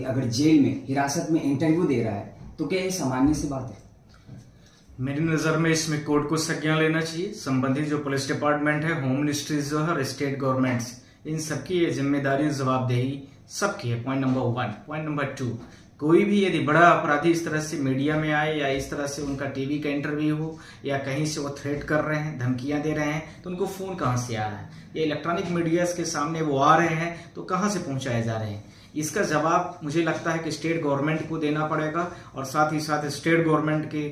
अगर जेल में हिरासत में इंटरव्यू दे रहा है तो क्या ये सामान्य सी बात है? मेरी नज़र में इसमें कोर्ट को संज्ञान लेना चाहिए। संबंधित जो पुलिस डिपार्टमेंट है, होम मिनिस्ट्रीज जो है और स्टेट गवर्नमेंट्स, इन सबकी ये जिम्मेदारी जवाबदेही सबकी है। Point number 1। पॉइंट नंबर 2, कोई भी यदि बड़ा अपराधी इस तरह से मीडिया में आए या इस तरह से उनका टीवी का इंटरव्यू हो या कहीं से वो थ्रेट कर रहे हैं, धमकियां दे रहे हैं, तो उनको फोन कहां से आ रहा है? ये इलेक्ट्रॉनिक मीडिया के सामने वो आ रहे हैं तो कहां से पहुंचाए जा रहे हैं? इसका जवाब मुझे लगता है कि स्टेट गवर्नमेंट को देना पड़ेगा और साथ ही साथ स्टेट गवर्नमेंट के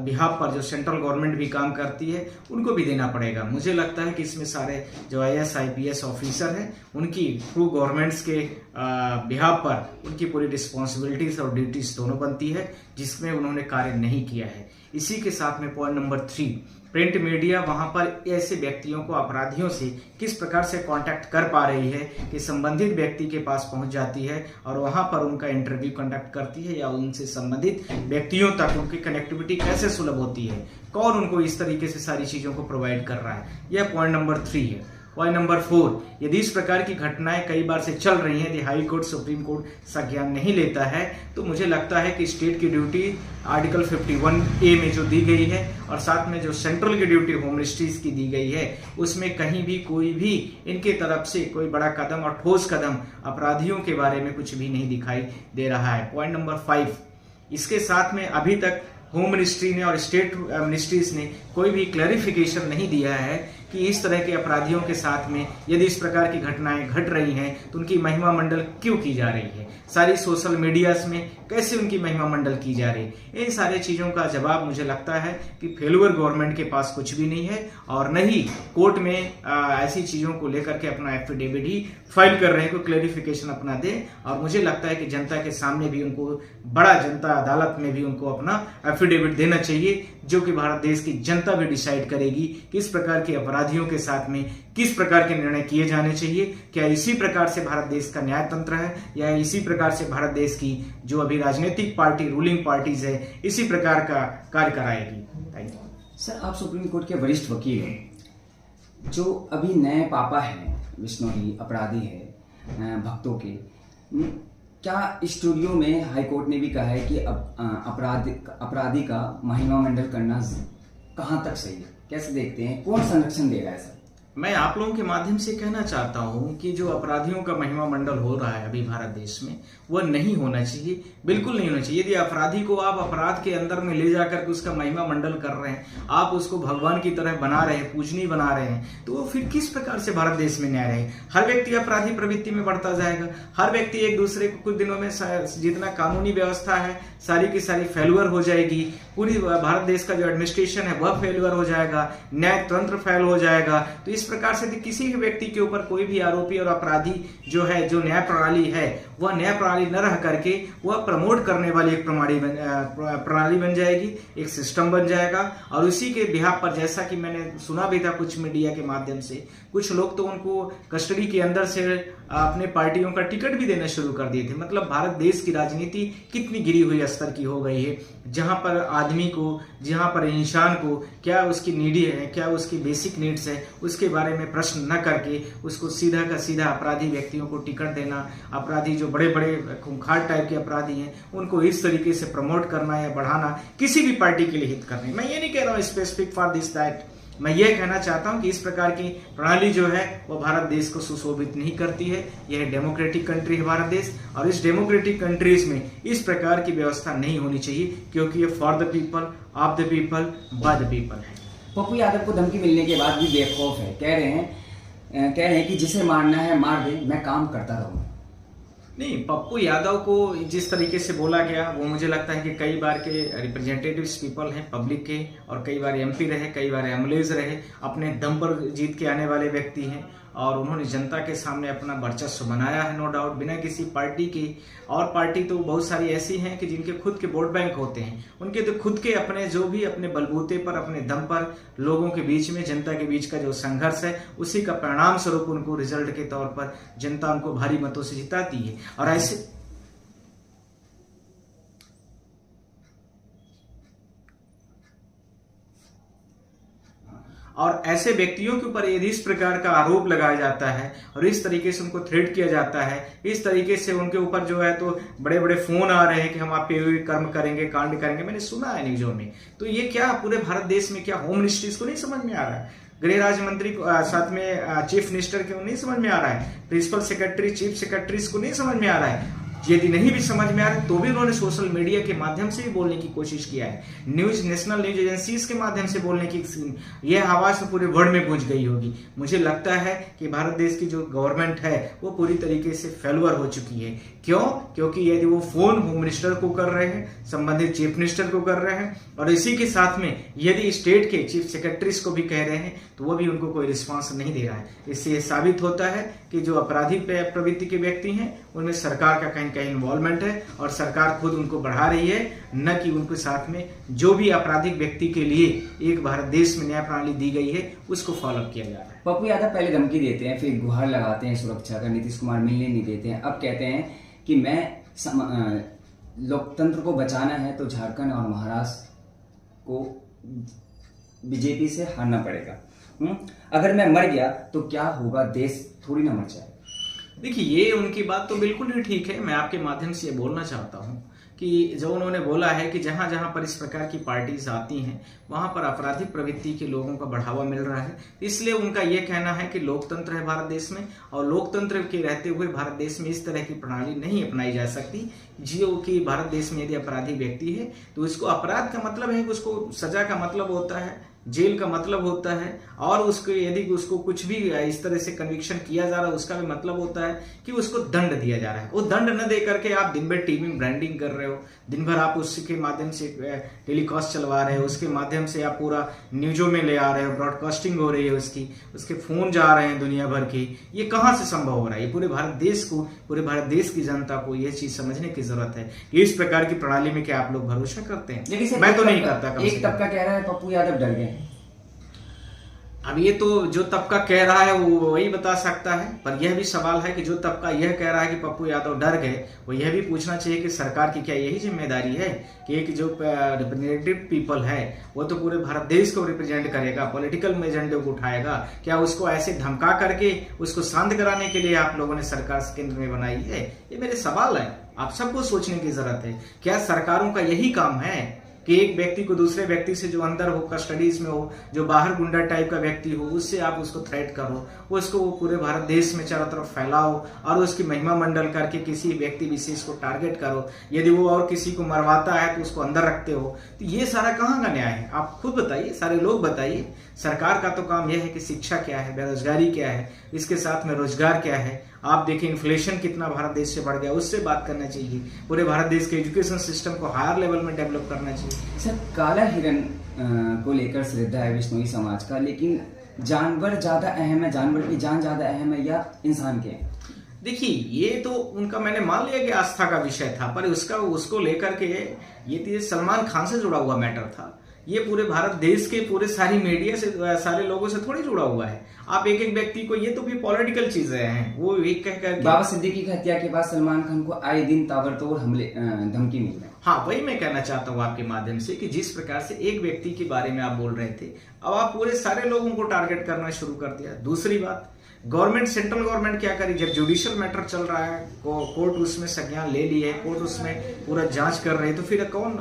बिहाफ पर जो सेंट्रल गवर्नमेंट भी काम करती है उनको भी देना पड़ेगा। मुझे लगता है कि इसमें सारे जो IAS IPS ऑफिसर हैं उनकी थ्रू गवर्नमेंट्स के बिहाफ पर उनकी पूरी रिस्पॉन्सिबिलिटीज और ड्यूटीज दोनों बनती है, जिसमें उन्होंने कार्य नहीं किया है। इसी के साथ में पॉइंट नंबर 3, प्रिंट मीडिया वहां पर ऐसे व्यक्तियों को, अपराधियों से किस प्रकार से कांटेक्ट कर पा रही है कि संबंधित व्यक्ति के पास पहुंच जाती है और वहां पर उनका इंटरव्यू कंडक्ट करती है या उनसे संबंधित व्यक्तियों तक उनकी कनेक्टिविटी कैसे सुलभ होती है, कौन उनको इस तरीके से सारी चीजों को प्रोवाइड कर रहा है। यह पॉइंट नंबर 3 है। पॉइंट नंबर 4, यदि इस प्रकार की घटनाएं कई बार से चल रही हैं, यदि हाई कोर्ट सुप्रीम कोर्ट संज्ञान नहीं लेता है, तो मुझे लगता है कि स्टेट की ड्यूटी आर्टिकल 51A में जो दी गई है और साथ में जो सेंट्रल की ड्यूटी होम मिनिस्ट्रीज की दी गई है, उसमें कहीं भी कोई भी इनके तरफ से कोई बड़ा कदम और ठोस कदम अपराधियों के बारे में कुछ भी नहीं दिखाई दे रहा है। पॉइंट नंबर 5, इसके साथ में अभी तक होम मिनिस्ट्री ने और स्टेट मिनिस्ट्रीज ने कोई भी क्लैरिफिकेशन नहीं दिया है कि इस तरह के अपराधियों के साथ में यदि इस प्रकार की घटनाएं घट रही हैं तो उनकी महिमा मंडल क्यों की जा रही है, सारी सोशल मीडियाज में कैसे उनकी महिमा मंडल की जा रही है। इन सारी चीजों का जवाब मुझे लगता है कि फेलुअर गवर्नमेंट के पास कुछ भी नहीं है और न ही कोर्ट में ऐसी चीजों को लेकर के अपना एफिडेविट ही फाइल कर रहे हैं, कोई क्लैरिफिकेशन अपना दे। और मुझे लगता है कि जनता के सामने भी उनको, बड़ा जनता अदालत में भी उनको अपना एफिडेविट देना चाहिए, जो कि भारत देश की जनता भी डिसाइड करेगी किस प्रकार के अपराधियों के साथ में किस प्रकार के निर्णय किए जाने चाहिए। क्या इसी प्रकार से भारत देश का न्याय तंत्र है या इसी प्रकार से भारत देश की जो अभी राजनीतिक पार्टी, रूलिंग पार्टीज है, इसी प्रकार का कार्य कराएगी? Thank you. सर, आप सुप्रीम कोर्ट के वरिष्ठ वकील हैं, जो अभी नए पापा हैं, विश्नोई अपराधी है भक्तों के, क्या स्टूडियो में हाई कोर्ट ने भी कहा है कि अपराधी का महिमा मंडल करना कहां तक सही है? कैसे देखते हैं, कौन संरक्षण दे रहा है सर? मैं आप लोगों के माध्यम से कहना चाहता हूं कि जो अपराधियों का महिमा मंडल हो रहा है अभी भारत देश में, वह नहीं होना चाहिए, बिल्कुल नहीं होना चाहिए। यदि अपराधी को आप अपराध के अंदर में ले जाकर के उसका महिमा मंडल कर रहे हैं, आप उसको भगवान की तरह बना रहे हैं, पूजनीय बना रहे हैं, तो वो फिर किस प्रकार से भारत देश में न्याय रहे? हर व्यक्ति अपराधी प्रवृत्ति में बढ़ता जाएगा, हर व्यक्ति एक दूसरे को, कुछ दिनों में जितना कानूनी व्यवस्था है सारी की सारी फेलुअर हो जाएगी, पूरी भारत देश का जो एडमिनिस्ट्रेशन है वह फेलुअर हो जाएगा, न्याय तंत्र फेल हो जाएगा। तो इस प्रकार से किसी भी व्यक्ति के ऊपर कोई भी आरोपी और अपराधी जो है, जो न्याय प्रणाली है, वह न्याय प्रणाली न रह करके वह प्रमोट करने वाली एक प्रणाली बन जाएगी, एक सिस्टम बन जाएगा। और उसी के बिहाफ पर, जैसा कि मैंने सुना भी था कुछ मीडिया के माध्यम से, कुछ लोग तो उनको कस्टडी के अंदर से अपने पार्टियों का टिकट भी देना शुरू कर दिए थे। मतलब भारत देश की राजनीति कितनी गिरी हुई स्तर की हो गई है, जहां पर आदमी को, जहां पर इंसान को क्या उसकी नीडी है, क्या उसकी बेसिक नीड्स है, उसके बारे में प्रश्न न करके उसको सीधा का सीधा अपराधी व्यक्तियों को टिकट देना, अपराधी जो बड़े बड़े खूंखार टाइप के अपराधी हैं उनको इस तरीके से प्रमोट करना या बढ़ाना, किसी भी पार्टी के लिए हित करना। मैं ये नहीं कह रहा हूँ स्पेसिफिक फॉर दिस दैट, मैं ये कहना चाहता हूं कि इस प्रकार की प्रणाली जो है वो भारत देश को सुशोभित नहीं करती है। यह डेमोक्रेटिक कंट्री है भारत देश, और इस डेमोक्रेटिक कंट्रीज में इस प्रकार की व्यवस्था नहीं होनी चाहिए, क्योंकि ये for the people, of the people, by the people है। पप्पू यादव को धमकी मिलने के बाद भी बेखौफ है, कह रहे हैं कि जिसे मारना है मार दे, मैं काम करता रहूंगा। नहीं, पप्पू यादव को जिस तरीके से बोला गया, वो मुझे लगता है कि कई बार के रिप्रेजेंटेटिव्स पीपल हैं पब्लिक के, और कई बार MP रहे, कई बार MLAs रहे, अपने दम पर जीत के आने वाले व्यक्ति हैं और उन्होंने जनता के सामने अपना वर्चस्व बनाया है, नो डाउट, बिना किसी पार्टी की। और पार्टी तो बहुत सारी ऐसी हैं कि जिनके खुद के वोट बैंक होते हैं, उनके तो खुद के अपने, जो भी अपने बलबूते पर, अपने दम पर लोगों के बीच में, जनता के बीच का जो संघर्ष है, उसी का परिणाम स्वरूप उनको रिजल्ट के तौर पर जनता उनको भारी मतों से जिताती है। और ऐसे और ऐसे व्यक्तियों के ऊपर यदि इस प्रकार का आरोप लगाया जाता है और इस तरीके से उनको थ्रेट किया जाता है, इस तरीके से उनके ऊपर जो है तो बड़े बड़े फोन आ रहे हैं कि हम आप पे कर्म करेंगे, कांड करेंगे, मैंने सुना है न्यूज़ों में। तो ये क्या पूरे भारत देश में क्या होम मिनिस्ट्रीज को नहीं समझ में आ रहा है? गृह राज्य मंत्री साथ में चीफ मिनिस्टर को नहीं समझ में आ रहा है? प्रिंसिपल सेक्रेटरी, चीफ सेक्रेटरीज को नहीं समझ में आ रहा है? यदि नहीं भी समझ में आ रहा है तो भी उन्होंने सोशल मीडिया के माध्यम से भी बोलने की कोशिश किया है, नेशनल न्यूज एजेंसीज के माध्यम से बोलने की, यह आवाज तो पूरे वर्ल्ड में गूंज गई होगी। मुझे लगता है कि भारत देश की जो गवर्नमेंट है वो पूरी तरीके से फेलुअर हो चुकी है। क्यों? क्योंकि यदि वो फोन होम मिनिस्टर को कर रहे हैं, संबंधित चीफ मिनिस्टर को कर रहे हैं, और इसी के साथ में यदि स्टेट के चीफ सेक्रेटरीज को भी कह रहे हैं तो वो भी उनको कोई रिस्पांस नहीं दे रहा है। इससे ये साबित होता है कि जो अपराधी प्रवृत्ति के व्यक्ति हैं उनमें सरकार का कहीं कहीं इन्वॉल्वमेंट है और सरकार खुद उनको बढ़ा रही है, न कि उनके साथ में जो भी आपराधिक व्यक्ति के लिए एक भारत देश में न्याय प्रणाली दी गई है उसको फॉलो किया जा रहा है। पप्पू यादव पहले धमकी देते हैं, फिर गुहार लगाते हैं सुरक्षा का, नीतीश कुमार मिलने नहीं देते हैं, अब कहते हैं कि मैं लोकतंत्र को बचाना है तो झारखंड और महाराष्ट्र को बीजेपी से हारना पड़ेगा। अगर मैं मर गया तो क्या होगा, देश थोड़ी ना मर जाएगा। देखिए, ये उनकी बात तो बिल्कुल ही ठीक है। मैं आपके माध्यम से ये बोलना चाहता हूँ कि जो उन्होंने बोला है कि जहां जहां पर इस प्रकार की पार्टीज आती हैं वहां पर आपराधिक प्रवृत्ति के लोगों का बढ़ावा मिल रहा है, इसलिए उनका ये कहना है कि लोकतंत्र है भारत देश में और लोकतंत्र के रहते हुए भारत देश में इस तरह की प्रणाली नहीं अपनाई जा सकती जो कि भारत देश में यदि अपराधी व्यक्ति है तो उसको अपराध का मतलब है कि उसको सजा का मतलब होता है, जेल का मतलब होता है, और उसको यदि उसको कुछ भी इस तरह से कन्विक्शन किया जा रहा है उसका भी मतलब होता है कि उसको दंड दिया जा रहा है। वो दंड न दे करके आप दिन भर टीवी में ब्रांडिंग कर रहे हो, दिन भर आप उसके माध्यम से टेलीकास्ट चलवा रहे हो, उसके माध्यम से आप पूरा न्यूज़ों में ले आ रहे हो, ब्रॉडकास्टिंग हो रही है उसकी, उसके फोन जा रहे हैं दुनिया भर के। ये कहाँ से संभव हो रहा है? ये पूरे भारत देश को, पूरे भारत देश की जनता को यह चीज समझने की जरूरत है कि इस प्रकार की प्रणाली में क्या आप लोग भरोसा करते हैं? लेकिन मैं तो नहीं करता। एक तबका कह रहा है पप्पू यादव डर गए। अब ये तो जो तबका कह रहा है वो वही बता सकता है, पर यह भी सवाल है कि जो तबका यह कह रहा है कि पप्पू यादव डर गए, वो यह भी पूछना चाहिए कि सरकार की क्या यही जिम्मेदारी है कि एक जो रिप्रेजेंटेटिव पीपल है वो तो पूरे भारत देश को रिप्रेजेंट करेगा, पॉलिटिकल एजेंडे को उठाएगा, क्या उसको ऐसे धमका करके उसको शांत कराने के लिए आप लोगों ने सरकार केंद्र में बनाई है? ये मेरे सवाल है, आप सबको सोचने की जरूरत है। क्या सरकारों का यही काम है कि एक व्यक्ति को दूसरे व्यक्ति से जो अंदर हो, कस्टडीज में हो, जो बाहर गुंडा टाइप का व्यक्ति हो, उससे आप उसको थ्रेट करो, उसको पूरे भारत देश में चारों तरफ फैलाओ और उसकी महिमा मंडल करके किसी व्यक्ति विशेष को टारगेट करो, यदि वो और किसी को मरवाता है तो उसको अंदर रखते हो? तो ये सारा कहाँ का न्याय है? आप खुद बताइए, सारे लोग बताइए। सरकार का तो काम यह है कि शिक्षा क्या है, बेरोजगारी क्या है, इसके साथ में रोजगार क्या है। आप देखिए इन्फ्लेशन कितना भारत देश से बढ़ गया, उससे बात करना चाहिए। पूरे भारत देश के एजुकेशन सिस्टम को हायर लेवल में डेवलप करना चाहिए। सर, काला हिरन को लेकर श्रद्धा है बिश्नोई समाज का, लेकिन जानवर ज्यादा अहम है, जानवर की जान ज्यादा अहम है या इंसान के? देखिए, ये तो उनका मैंने मान लिया कि आस्था का विषय था, पर उसको लेकर के ये तो सलमान खान से जुड़ा हुआ मैटर था। ये पूरे भारत देश के पूरे सारी मीडिया से, सारे लोगों से थोड़ी जुड़ा हुआ है। आप एक एक व्यक्ति को, ये तो भी पॉलिटिकल चीजें हैं, वो एक कहकर बाबा सिद्दीकी की हत्या के बाद सलमान खान को आए दिन ताबड़तोड़ हमले, धमकी मिल रही है। हाँ, वही मैं कहना चाहता हूँ आपके माध्यम से कि जिस प्रकार से एक व्यक्ति के बारे में आप बोल रहे थे, अब आप पूरे सारे लोगों को टारगेट करना शुरू कर दिया। दूसरी बात, गवर्नमेंट, सेंट्रल गवर्नमेंट क्या करी? जब जुडिशियल मैटर चल रहा है, कोर्ट उसमें संज्ञान ले ली है, कोर्ट उसमें पूरा जांच कर रहे हैं, तो फिर कौन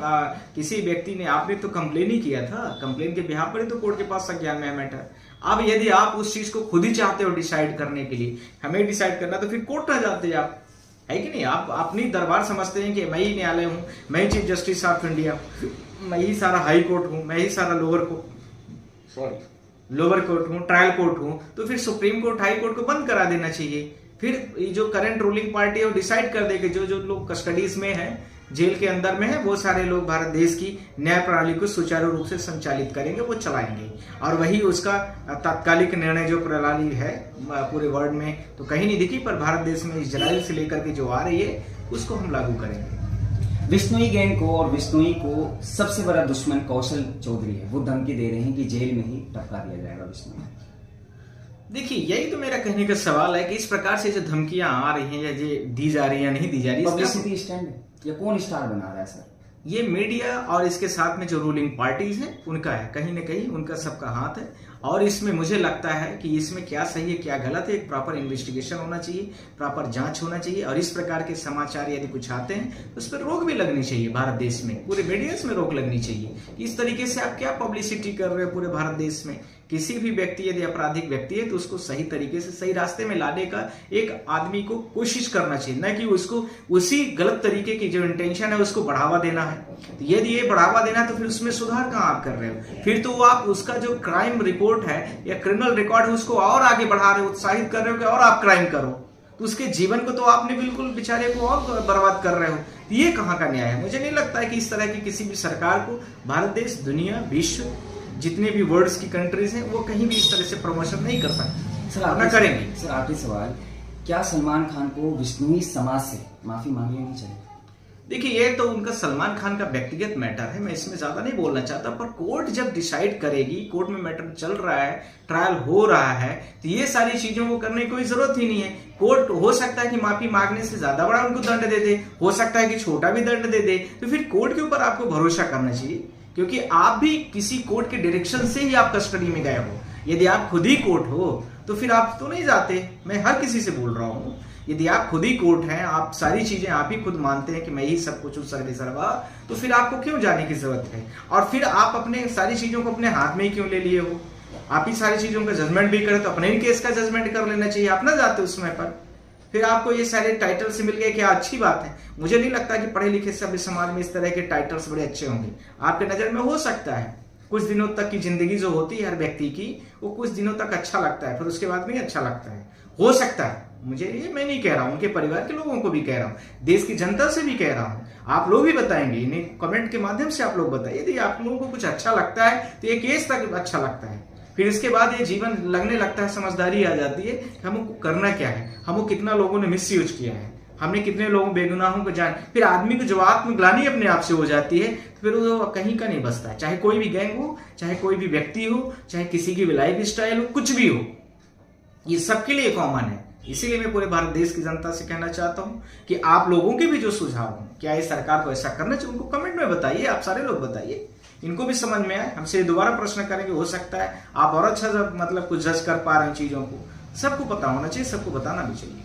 किसी व्यक्ति ने, आपने तो कंप्लेन ही किया था, कंप्लेन के बिहाफ पर ही तो कोर्ट के पास संज्ञान में है मैटर। अब यदि आप उस चीज को खुद ही चाहते हो डिसाइड करने के लिए, हमें डिसाइड करना, तो फिर कोर्ट आ जाते आप, है कि नहीं? आप अपनी दरबार समझते हैं कि मैं ही न्यायालय हूं, मैं ही चीफ जस्टिस ऑफ इंडिया, मैं ही सारा हाई कोर्ट हूं, मैं ही सारा लोअर कोर्ट हूँ, ट्रायल कोर्ट हूँ, तो फिर सुप्रीम कोर्ट, हाई कोर्ट को बंद करा देना चाहिए। फिर जो करंट रूलिंग पार्टी है वो डिसाइड कर दे कि जो जो लोग कस्टडीज में है, जेल के अंदर में है, वो सारे लोग भारत देश की न्याय प्रणाली को सुचारू रूप से संचालित करेंगे, वो चलाएंगे। और वही उसका तात्कालिक निर्णय जो प्रणाली है पूरे वर्ल्ड में तो कहीं नहीं दिखी, पर भारत देश में इजराइल से लेकर के जो आ रही है उसको हम लागू करेंगे। बिश्नोई गैंग को और बिश्नोई को सबसे बड़ा दुश्मन कौशल चौधरी है, वो धमकी दे रहे हैं कि जेल में ही टपका दिया जाएगा बिश्नोई। देखिए, यही तो मेरा कहने का सवाल है कि इस प्रकार से जो धमकियां आ रही हैं या जो दी जा रही है या नहीं दी जा रही, पब्लिसिटी स्टैंड है या कौन स्टार बना रहा है सर? ये मीडिया और इसके साथ में जो रूलिंग पार्टीज है उनका है, कहीं ना कहीं उनका सबका हाथ है। और इसमें मुझे लगता है कि इसमें क्या सही है क्या गलत है, एक प्रॉपर इन्वेस्टिगेशन होना चाहिए, प्रॉपर जांच होना चाहिए, और इस प्रकार के समाचार यदि कुछ आते हैं तो उस पर रोक भी लगनी चाहिए। भारत देश में पूरे मीडिया में रोक लगनी चाहिए। इस तरीके से आप क्या पब्लिसिटी कर रहे हो पूरे भारत देश में। किसी भी व्यक्ति यदि आपराधिक व्यक्ति है तो उसको सही तरीके से सही रास्ते में लाने का एक आदमी को कोशिश करना चाहिए, न कि उसको उसी गलत तरीके की जो इंटेंशन है उसको बढ़ावा देना है। तो यदि ये बढ़ावा देना है तो फिर उसमें सुधार कहाँ आप कर रहे हो? फिर तो आप उसका जो क्राइम रिपोर्ट है या क्रिमिनल रिकॉर्ड है उसको और आगे बढ़ा रहे हो, उत्साहित कर रहे हो कि और आप क्राइम करो। तो उसके जीवन को तो आपने बिल्कुल बेचारे को और बर्बाद कर रहे हो। ये कहाँ का न्याय है? मुझे नहीं लगता है कि इस तरह की किसी भी सरकार को भारत देश, दुनिया, विश्व, जितने भी वर्ल्ड्स की कंट्रीज हैं वो कहीं भी इस तरह से प्रमोशन नहीं कर सकते। सर करेंगे। सर आखिरी सवाल, क्या सलमान खान को विष्णुई समाज से माफी मांग लेनी चाहिए? देखिए, ये तो उनका सलमान खान का व्यक्तिगत मैटर है, मैं इसमें ज्यादा नहीं बोलना चाहता। पर कोर्ट जब डिसाइड करेगी, कोर्ट में मैटर चल रहा है, ट्रायल हो रहा है, तो ये सारी चीजों को करने की कोई जरूरत ही नहीं है। कोर्ट हो सकता है कि माफी मांगने से ज्यादा बड़ा उनको दंड दे दे, हो सकता है कि छोटा भी दंड दे दे। तो फिर कोर्ट के ऊपर आपको भरोसा करना चाहिए, क्योंकि आप भी किसी कोर्ट के डायरेक्शन से ही आप कस्टडी में गए हो। यदि आप खुद ही कोर्ट हो तो फिर आप तो नहीं जाते। मैं हर किसी से बोल रहा हूँ, यदि आप खुद ही कोर्ट हैं, आप सारी चीजें आप ही खुद मानते हैं कि मैं ही सब कुछ हूँ, सर्वा, तो फिर आपको क्यों जाने की जरूरत है? और फिर आप अपने सारी चीजों को अपने हाथ में ही क्यों ले लिए हो? आप ही सारी चीजों का जजमेंट भी करें तो अपने ही केस का जजमेंट कर लेना चाहिए। आप ना जाते उस समय पर, फिर आपको ये सारे टाइटल्स मिल गए, क्या अच्छी बात है। मुझे नहीं लगता कि पढ़े लिखे सभ्य समाज में इस तरह के टाइटल्स बड़े अच्छे होंगे। आपके नजर में हो सकता है कुछ दिनों तक की जिंदगी जो होती है हर व्यक्ति की, वो कुछ दिनों तक अच्छा लगता है, फिर उसके बाद नहीं अच्छा लगता है। हो सकता है, मुझे ये मैं नहीं कह रहा हूं, उनके परिवार के लोगों को भी कह रहा हूं, देश की जनता से भी कह रहा हूं, आप लोग भी बताएंगे, इन्हें कमेंट के माध्यम से आप लोग बताइए। यदि आप लोगों को कुछ अच्छा लगता है तो ये केस तक अच्छा लगता है, फिर इसके बाद ये जीवन लगने लगता है, समझदारी आ जाती है कि हमको करना क्या है, हमको कितना लोगों ने मिसयूज किया है, हमने कितने लोगों बेगुनाहों को जान। फिर आदमी को जब आत्मग्लानि अपने आप से हो जाती है तो फिर वो कहीं का नहीं बचता है। चाहे कोई भी गैंग हो, चाहे कोई भी व्यक्ति हो, चाहे किसी की भी लाइफ स्टाइल हो, कुछ भी हो, ये सबके लिए कॉमन है। इसीलिए मैं पूरे भारत देश की जनता से कहना चाहता हूं कि आप लोगों के भी जो सुझाव हो, क्या ये सरकार को ऐसा करना चाहिए, उनको कमेंट में बताइए। आप सारे लोग बताइए, इनको भी समझ में आए। हमसे दोबारा प्रश्न करेंगे, हो सकता है आप और अच्छा मतलब कुछ जज कर पा रहे हैं चीजों को। सबको पता होना चाहिए, सबको बताना भी चाहिए।